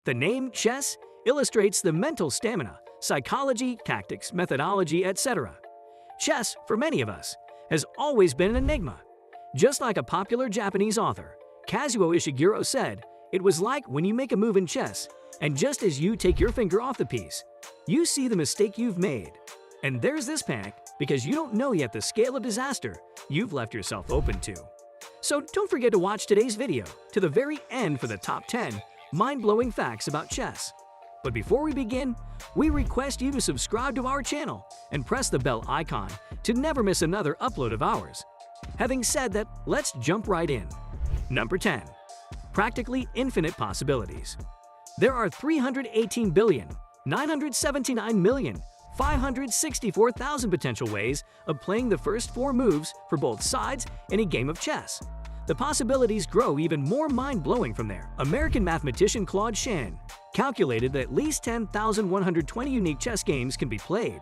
The name chess illustrates the mental stamina, psychology, tactics, methodology, etc. Chess, for many of us, has always been an enigma. Just like a popular Japanese author, Kazuo Ishiguro said, "It was like when you make a move in chess, and just as you take your finger off the piece, you see the mistake you've made. And there's this panic because you don't know yet the scale of disaster you've left yourself open to." So don't forget to watch today's video to the very end for the top 10 mind-blowing facts about chess. But before we begin, we request you to subscribe to our channel and press the bell icon to never miss another upload of ours. Having said that, let's jump right in. Number 10. Practically infinite possibilities. There are 318,979,564,000 potential ways of playing the first 4 moves for both sides in a game of chess. The possibilities grow even more mind-blowing from there. American mathematician Claude Shannon calculated that at least 10,120 unique chess games can be played.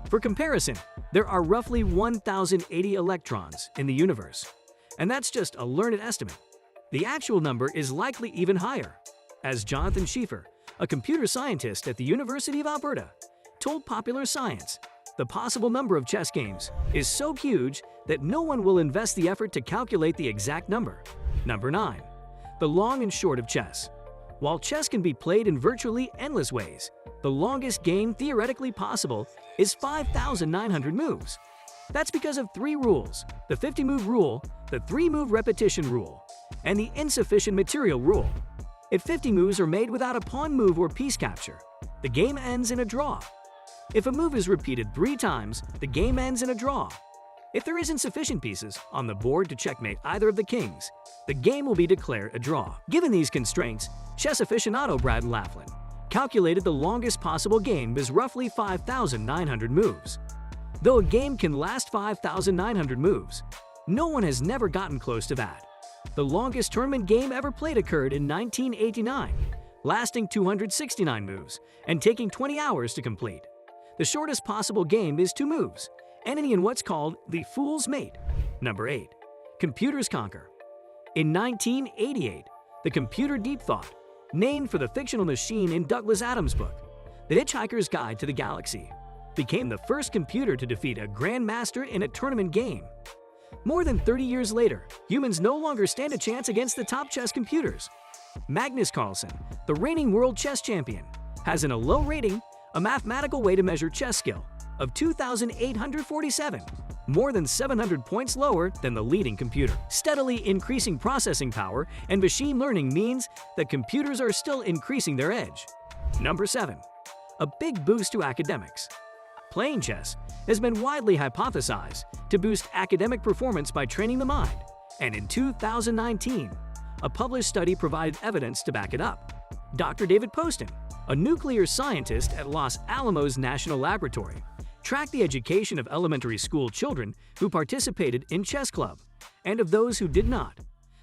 For comparison, there are roughly 1,080 electrons in the universe, and that's just a learned estimate. The actual number is likely even higher, as Jonathan Schiefer, a computer scientist at the University of Alberta, told Popular Science, the possible number of chess games is so huge that no one will invest the effort to calculate the exact number. Number 9. The long and short of chess. While chess can be played in virtually endless ways, the longest game theoretically possible is 5,900 moves. That's because of 3 rules: the 50-move rule, the 3-move repetition rule, and the insufficient material rule. If 50 moves are made without a pawn move or piece capture, the game ends in a draw. If a move is repeated 3 times, the game ends in a draw. If there isn't sufficient pieces on the board to checkmate either of the kings, the game will be declared a draw. Given these constraints, chess aficionado Brad Laughlin calculated the longest possible game is roughly 5,900 moves. Though a game can last 5,900 moves, no one has never gotten close to that. The longest tournament game ever played occurred in 1989, lasting 269 moves and taking 20 hours to complete. The shortest possible game is 2 moves, ending in what's called the fool's mate. Number 8. Computers conquer. In 1988, the computer Deep Thought, named for the fictional machine in Douglas Adams' book, The Hitchhiker's Guide to the Galaxy, became the first computer to defeat a grandmaster in a tournament game. More than 30 years later, humans no longer stand a chance against the top chess computers. Magnus Carlsen, the reigning world chess champion, has in a low rating a mathematical way to measure chess skill of 2,847, more than 700 points lower than the leading computer. Steadily increasing processing power and machine learning means that computers are still increasing their edge. Number 7. A big boost to academics. Playing chess has been widely hypothesized to boost academic performance by training the mind, and in 2019, a published study provided evidence to back it up. Dr. David Poston, a nuclear scientist at Los Alamos National Laboratory, tracked the education of elementary school children who participated in chess club and of those who did not.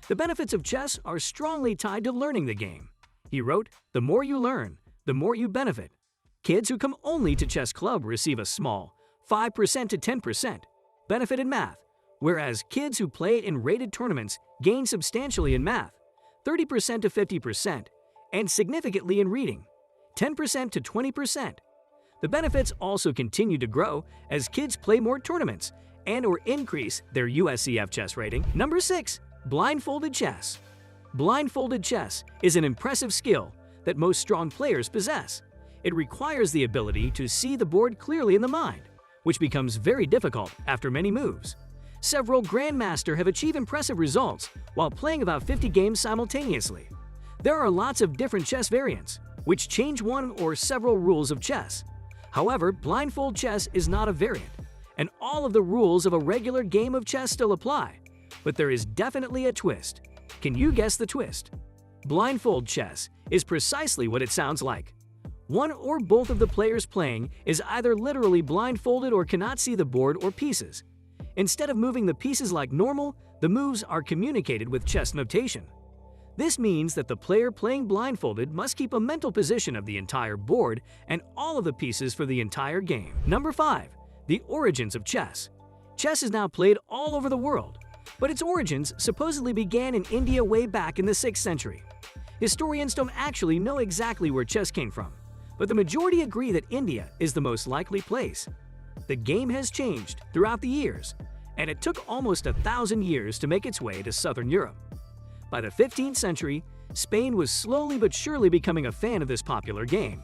The benefits of chess are strongly tied to learning the game. He wrote, "The more you learn, the more you benefit. Kids who come only to chess club receive a small 5% to 10% benefit in math, whereas kids who play in rated tournaments gain substantially in math, 30% to 50%, and significantly in reading, 10% to 20%. The benefits also continue to grow as kids play more tournaments and/or increase their USCF chess rating." Number 6. Blindfolded chess. Blindfolded chess is an impressive skill that most strong players possess. It requires the ability to see the board clearly in the mind, which becomes very difficult after many moves. Several grandmasters have achieved impressive results while playing about 50 games simultaneously. There are lots of different chess variants, which change one or several rules of chess. However, blindfold chess is not a variant, and all of the rules of a regular game of chess still apply. But there is definitely a twist. Can you guess the twist? Blindfold chess is precisely what it sounds like. One or both of the players playing is either literally blindfolded or cannot see the board or pieces. Instead of moving the pieces like normal, the moves are communicated with chess notation. This means that the player playing blindfolded must keep a mental position of the entire board and all of the pieces for the entire game. Number 5. The origins of chess. Chess is now played all over the world, but its origins supposedly began in India way back in the 6th century. Historians don't actually know exactly where chess came from, but the majority agree that India is the most likely place. The game has changed throughout the years, and it took almost 1,000 years to make its way to southern Europe. By the 15th century, Spain was slowly but surely becoming a fan of this popular game,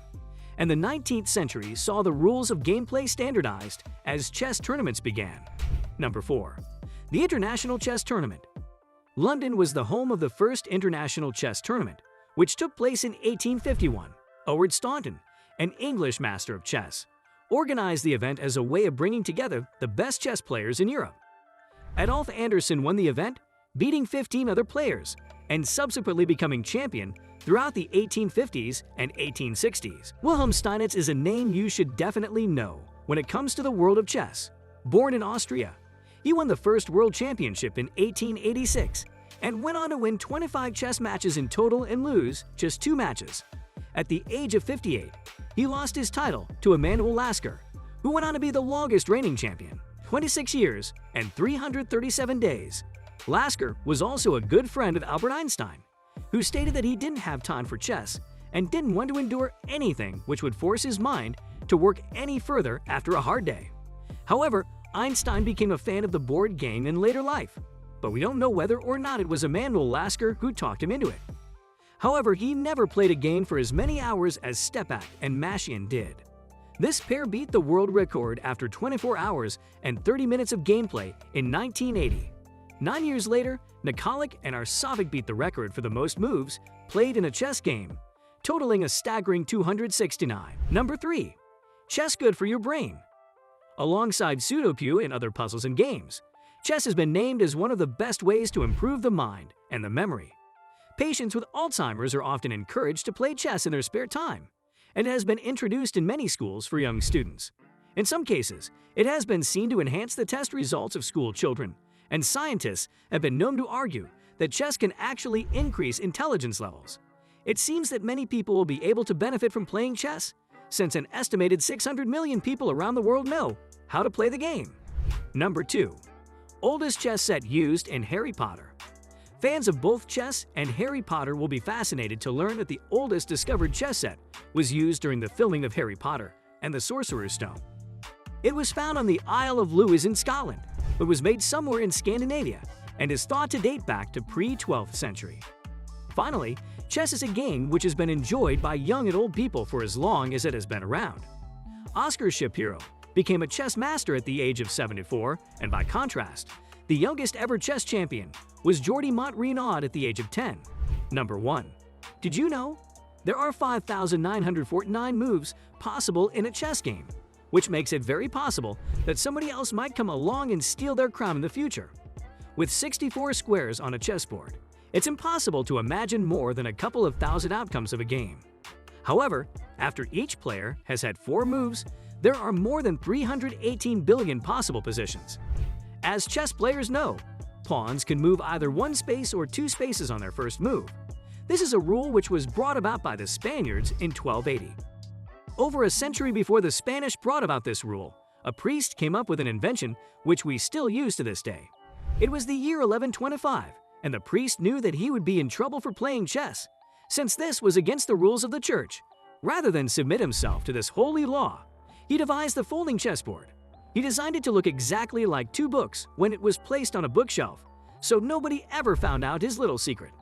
and the 19th century saw the rules of gameplay standardized as chess tournaments began. Number 4. The International Chess Tournament. London was the home of the first international chess tournament, which took place in 1851. Howard Staunton, an English master of chess, organized the event as a way of bringing together the best chess players in Europe. Adolf Anderssen won the event, beating 15 other players, and subsequently becoming champion throughout the 1850s and 1860s. Wilhelm Steinitz is a name you should definitely know when it comes to the world of chess. Born in Austria, he won the first world championship in 1886 and went on to win 25 chess matches in total and lose just 2 matches. At the age of 58, he lost his title to Emanuel Lasker, who went on to be the longest reigning champion, 26 years and 337 days. Lasker was also a good friend of Albert Einstein, who stated that he didn't have time for chess and didn't want to endure anything which would force his mind to work any further after a hard day. However, Einstein became a fan of the board game in later life, but we don't know whether or not it was Emanuel Lasker who talked him into it. However, he never played a game for as many hours as Stepak and Mashian did. This pair beat the world record after 24 hours and 30 minutes of gameplay in 1980. 9 years later, Nikolic and Arsavic beat the record for the most moves played in a chess game, totaling a staggering 269. Number 3. Chess good for your brain. Alongside Sudoku and other puzzles and games, chess has been named as one of the best ways to improve the mind and the memory. Patients with Alzheimer's are often encouraged to play chess in their spare time, and it has been introduced in many schools for young students. In some cases, it has been seen to enhance the test results of school children, and scientists have been known to argue that chess can actually increase intelligence levels. It seems that many people will be able to benefit from playing chess, since an estimated 600 million people around the world know how to play the game. Number 2. Oldest chess set used in Harry Potter. Fans of both chess and Harry Potter will be fascinated to learn that the oldest discovered chess set was used during the filming of Harry Potter and the Sorcerer's Stone. It was found on the Isle of Lewis in Scotland, but was made somewhere in Scandinavia and is thought to date back to pre-12th century. Finally, chess is a game which has been enjoyed by young and old people for as long as it has been around. Oscar Shapiro became a chess master at the age of 74, and by contrast, the youngest ever chess champion was Jordi Montrinaud at the age of 10. Number 1. Did you know? There are 5,949 moves possible in a chess game, which makes it very possible that somebody else might come along and steal their crown in the future. With 64 squares on a chessboard, it's impossible to imagine more than a couple of thousand outcomes of a game. However, after each player has had 4 moves, there are more than 318 billion possible positions. As chess players know, pawns can move either 1 space or 2 spaces on their first move. This is a rule which was brought about by the Spaniards in 1280. Over a century before the Spanish brought about this rule, a priest came up with an invention which we still use to this day. It was the year 1125, and the priest knew that he would be in trouble for playing chess, since this was against the rules of the church. Rather than submit himself to this holy law, he devised the folding chessboard. He designed it to look exactly like 2 books when it was placed on a bookshelf, so nobody ever found out his little secret.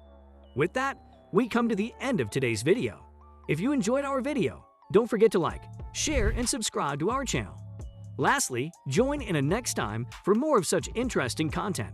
With that, we come to the end of today's video. If you enjoyed our video, don't forget to like, share, and subscribe to our channel. Lastly, join in a next time for more of such interesting content.